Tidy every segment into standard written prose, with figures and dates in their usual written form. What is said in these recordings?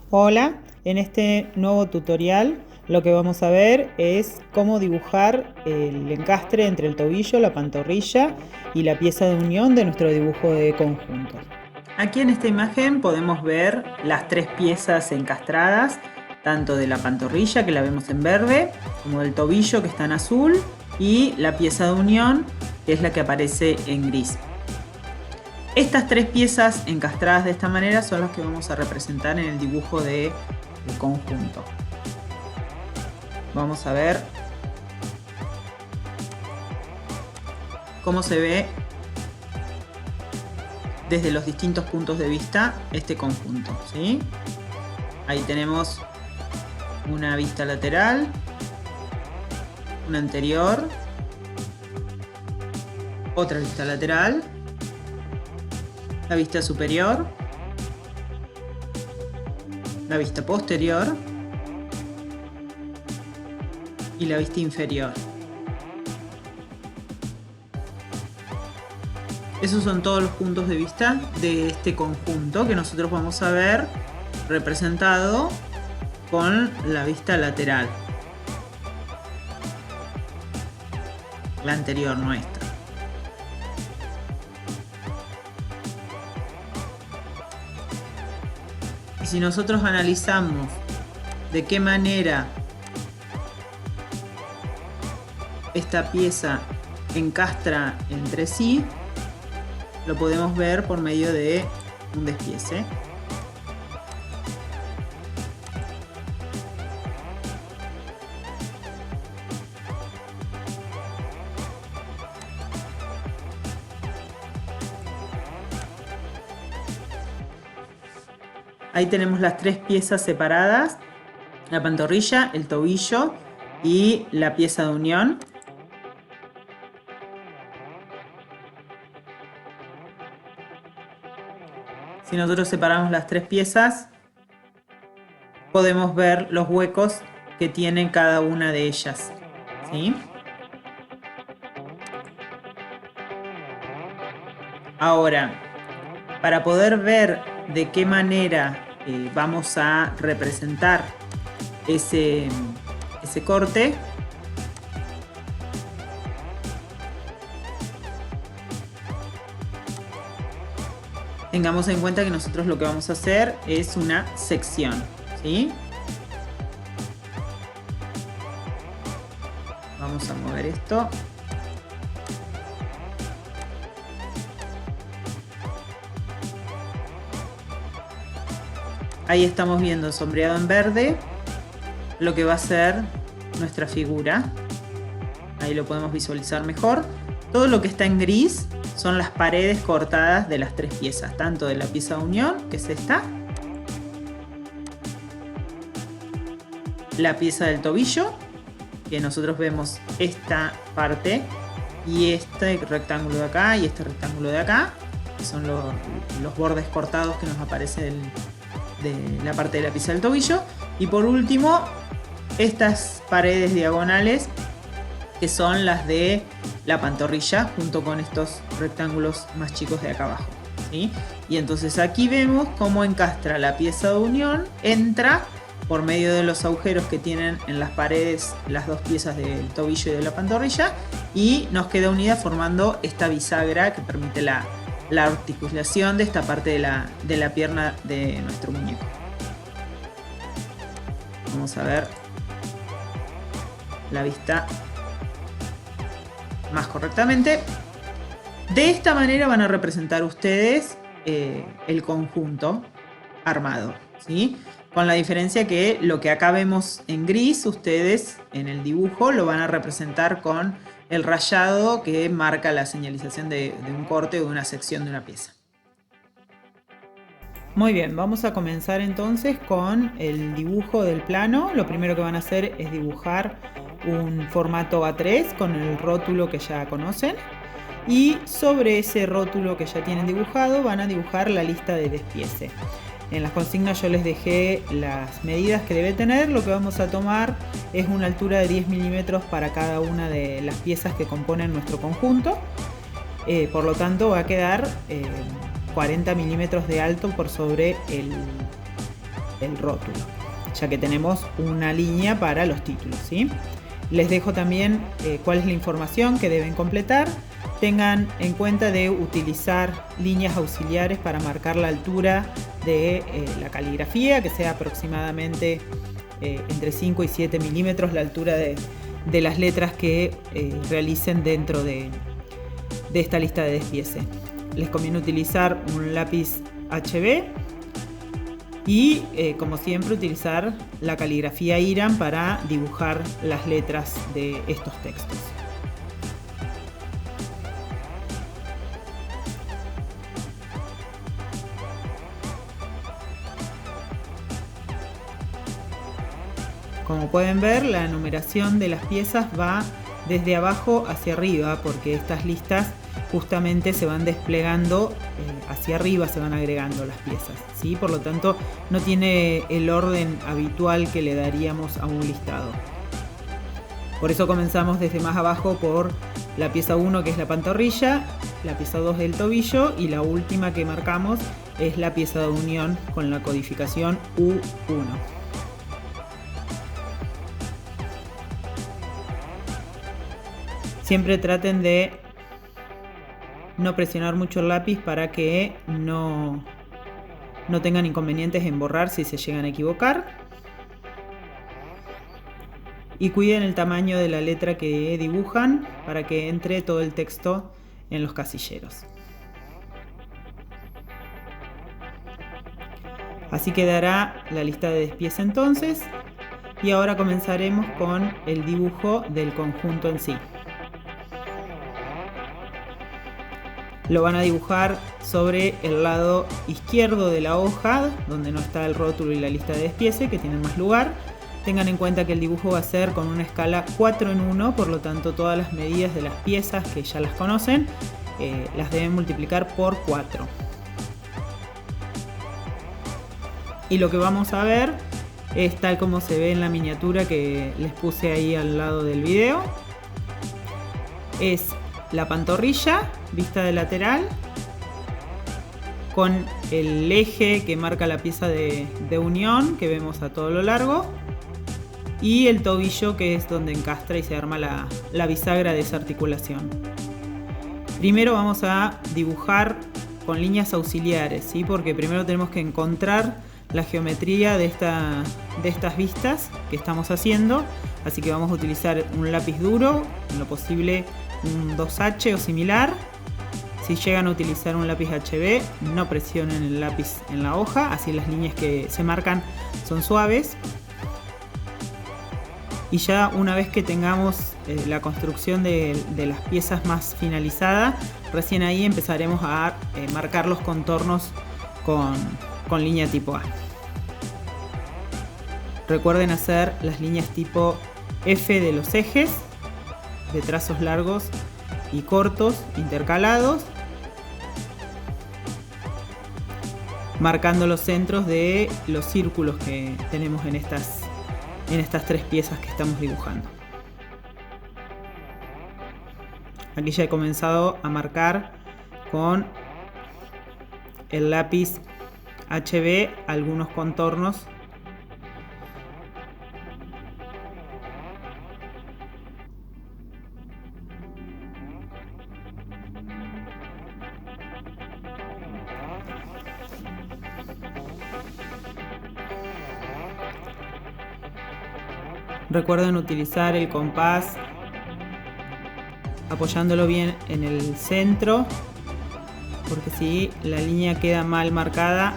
Hola, en este nuevo tutorial lo que vamos a ver es cómo dibujar el encastre entre el tobillo, la pantorrilla y la pieza de unión de nuestro dibujo de conjunto. Aquí en esta imagen podemos ver las tres piezas encastradas, tanto de la pantorrilla, que la vemos en verde, como del tobillo, que está en azul, y la pieza de unión, que es la que aparece en gris. Estas tres piezas encastradas de esta manera son las que vamos a representar en el dibujo del conjunto. Vamos a ver cómo se ve desde los distintos puntos de vista este conjunto, ¿sí? Ahí tenemos una vista lateral, una anterior, otra vista lateral, la vista superior, la vista posterior y la vista inferior. Esos son todos los puntos de vista de este conjunto que nosotros vamos a ver representado con la vista lateral, la anterior nuestra. Y si nosotros analizamos de qué manera esta pieza encastra entre sí, lo podemos ver por medio de un despiece. Ahí tenemos las tres piezas separadas, la pantorrilla, el tobillo y la pieza de unión. Si nosotros separamos las tres piezas, podemos ver los huecos que tiene cada una de ellas, ¿sí? Ahora, para poder ver de qué manera vamos a representar ese corte, tengamos en cuenta que nosotros lo que vamos a hacer es una sección, ¿sí? Vamos a mover esto. Ahí estamos viendo sombreado en verde lo que va a ser nuestra figura. Ahí lo podemos visualizar mejor. Todo lo que está en gris son las paredes cortadas de las tres piezas, tanto de la pieza de unión, que es esta, la pieza del tobillo, que nosotros vemos esta parte, y este rectángulo de acá y este rectángulo de acá, que son los bordes cortados que nos aparecen de la parte de la pieza del tobillo. Y por último, estas paredes diagonales, que son las de la pantorrilla, junto con estos rectángulos más chicos de acá abajo, ¿sí? Y entonces aquí vemos cómo encastra la pieza de unión, entra por medio de los agujeros que tienen en las paredes las dos piezas del tobillo y de la pantorrilla, y nos queda unida formando esta bisagra que permite la articulación de esta parte de la pierna de nuestro muñeco. Vamos a ver la vista más correctamente. De esta manera van a representar ustedes el conjunto armado, ¿sí? Con la diferencia que lo que acá vemos en gris, ustedes en el dibujo lo van a representar con el rayado que marca la señalización de un corte o de una sección de una pieza. Muy bien, vamos a comenzar entonces con el dibujo del plano. Lo primero que van a hacer es dibujar un formato A3 con el rótulo que ya conocen, y sobre ese rótulo que ya tienen dibujado van a dibujar la lista de despiece. En las consignas yo les dejé las medidas que debe tener. Lo que vamos a tomar es una altura de 10 milímetros para cada una de las piezas que componen nuestro conjunto. Por lo tanto va a quedar 40 milímetros de alto por sobre el rótulo, ya que tenemos una línea para los títulos, ¿sí? Les dejo también cuál es la información que deben completar. Tengan en cuenta de utilizar líneas auxiliares para marcar la altura de la caligrafía, que sea aproximadamente entre 5 y 7 milímetros la altura de las letras que realicen dentro de esta lista de despiece. Les conviene utilizar un lápiz HB y como siempre utilizar la caligrafía IRAM para dibujar las letras de estos textos. Como pueden ver, la numeración de las piezas va desde abajo hacia arriba, porque estas listas justamente se van desplegando hacia arriba, se van agregando las piezas, ¿sí? Por lo tanto, no tiene el orden habitual que le daríamos a un listado. Por eso comenzamos desde más abajo por la pieza 1, que es la pantorrilla, la pieza 2 del tobillo, y la última que marcamos es la pieza de unión con la codificación U1. Siempre traten de no presionar mucho el lápiz para que no tengan inconvenientes en borrar si se llegan a equivocar. Y cuiden el tamaño de la letra que dibujan para que entre todo el texto en los casilleros. Así quedará la lista de despiece entonces. Y ahora comenzaremos con el dibujo del conjunto en sí. Lo van a dibujar sobre el lado izquierdo de la hoja, donde no está el rótulo y la lista de despiece, que tienen más lugar. Tengan en cuenta que el dibujo va a ser con una escala 4 en 1, por lo tanto todas las medidas de las piezas, que ya las conocen, las deben multiplicar por 4. Y lo que vamos a ver es tal como se ve en la miniatura que les puse ahí al lado del video. Es la pantorrilla vista de lateral con el eje que marca la pieza de unión que vemos a todo lo largo, y el tobillo, que es donde encastra y se arma la bisagra de esa articulación. Primero vamos a dibujar con líneas auxiliares, ¿sí? Porque primero tenemos que encontrar la geometría de estas vistas que estamos haciendo, así que vamos a utilizar un lápiz duro, en lo posible un 2H o similar. Si llegan a utilizar un lápiz HB, no presionen el lápiz en la hoja, así las líneas que se marcan son suaves. Y ya una vez que tengamos la construcción de las piezas más finalizada, recién ahí empezaremos a marcar los contornos con línea tipo A. Recuerden hacer las líneas tipo F de los ejes, de trazos largos y cortos intercalados, marcando los centros de los círculos que tenemos en estas 3 piezas que estamos dibujando. Aquí ya he comenzado a marcar con el lápiz HB algunos contornos . Recuerden utilizar el compás apoyándolo bien en el centro, porque si la línea queda mal marcada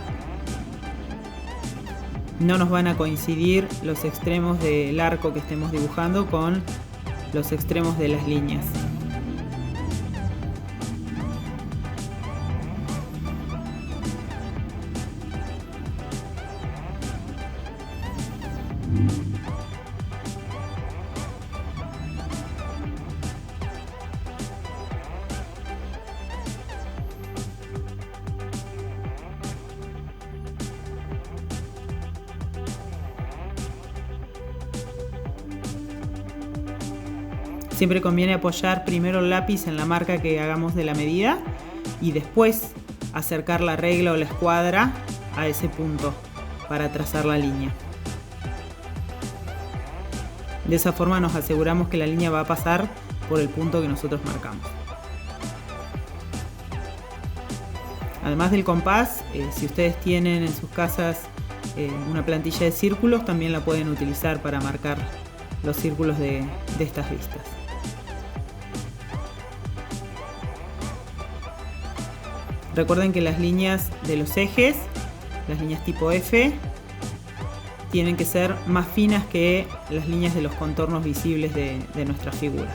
no nos van a coincidir los extremos del arco que estemos dibujando con los extremos de las líneas. Siempre conviene apoyar primero el lápiz en la marca que hagamos de la medida y después acercar la regla o la escuadra a ese punto para trazar la línea. De esa forma nos aseguramos que la línea va a pasar por el punto que nosotros marcamos. Además del compás, si ustedes tienen en sus casas una plantilla de círculos, también la pueden utilizar para marcar los círculos de estas vistas. Recuerden que las líneas de los ejes, las líneas tipo F, tienen que ser más finas que las líneas de los contornos visibles de nuestra figura.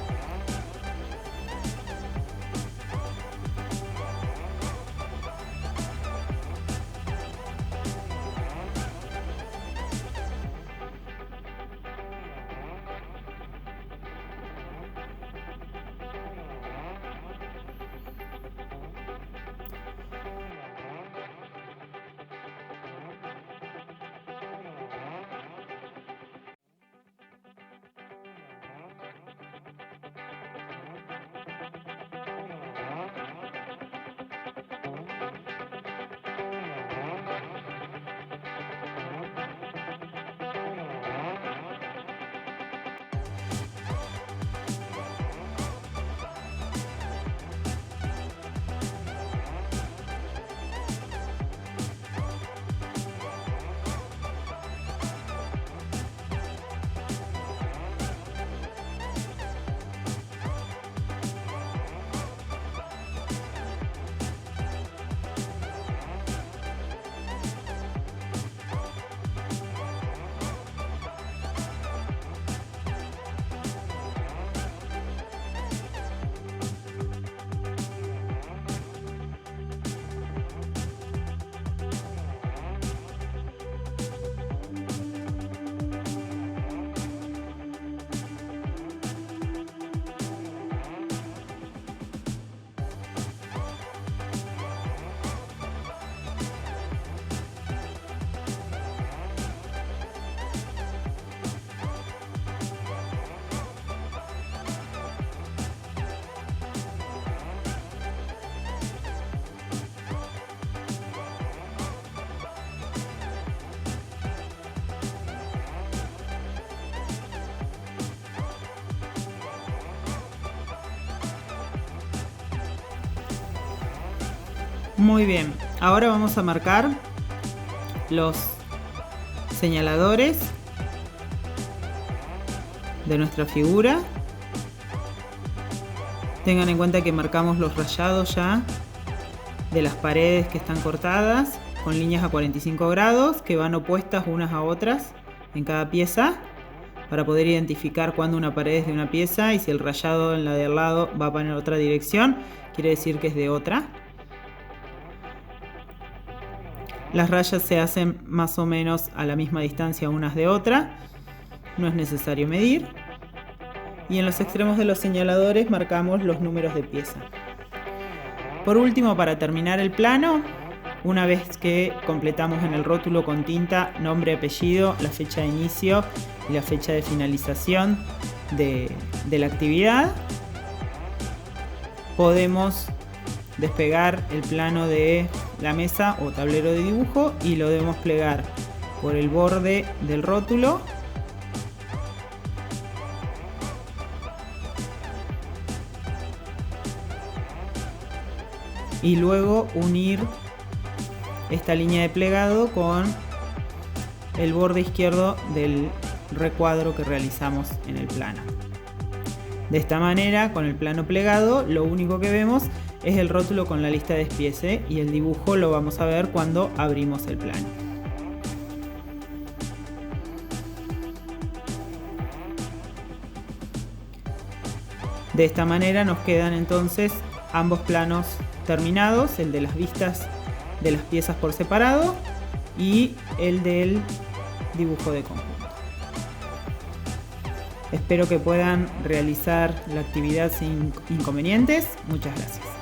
Muy bien, ahora vamos a marcar los señaladores de nuestra figura. Tengan en cuenta que marcamos los rayados ya de las paredes que están cortadas con líneas a 45 grados que van opuestas unas a otras en cada pieza, para poder identificar cuándo una pared es de una pieza y si el rayado en la de al lado va para otra dirección, quiere decir que es de otra. Las rayas se hacen más o menos a la misma distancia unas de otra, no es necesario medir. Y en los extremos de los señaladores marcamos los números de pieza. Por último, para terminar el plano, una vez que completamos en el rótulo con tinta nombre, apellido, la fecha de inicio y la fecha de finalización de la actividad, podemos despegar el plano de la mesa o tablero de dibujo y lo debemos plegar por el borde del rótulo y luego unir esta línea de plegado con el borde izquierdo del recuadro que realizamos en el plano. De esta manera, con el plano plegado, lo único que vemos es el rótulo con la lista de despiece y el dibujo lo vamos a ver cuando abrimos el plano. De esta manera nos quedan entonces ambos planos terminados, el de las vistas de las piezas por separado y el del dibujo de conjunto. Espero que puedan realizar la actividad sin inconvenientes. Muchas gracias.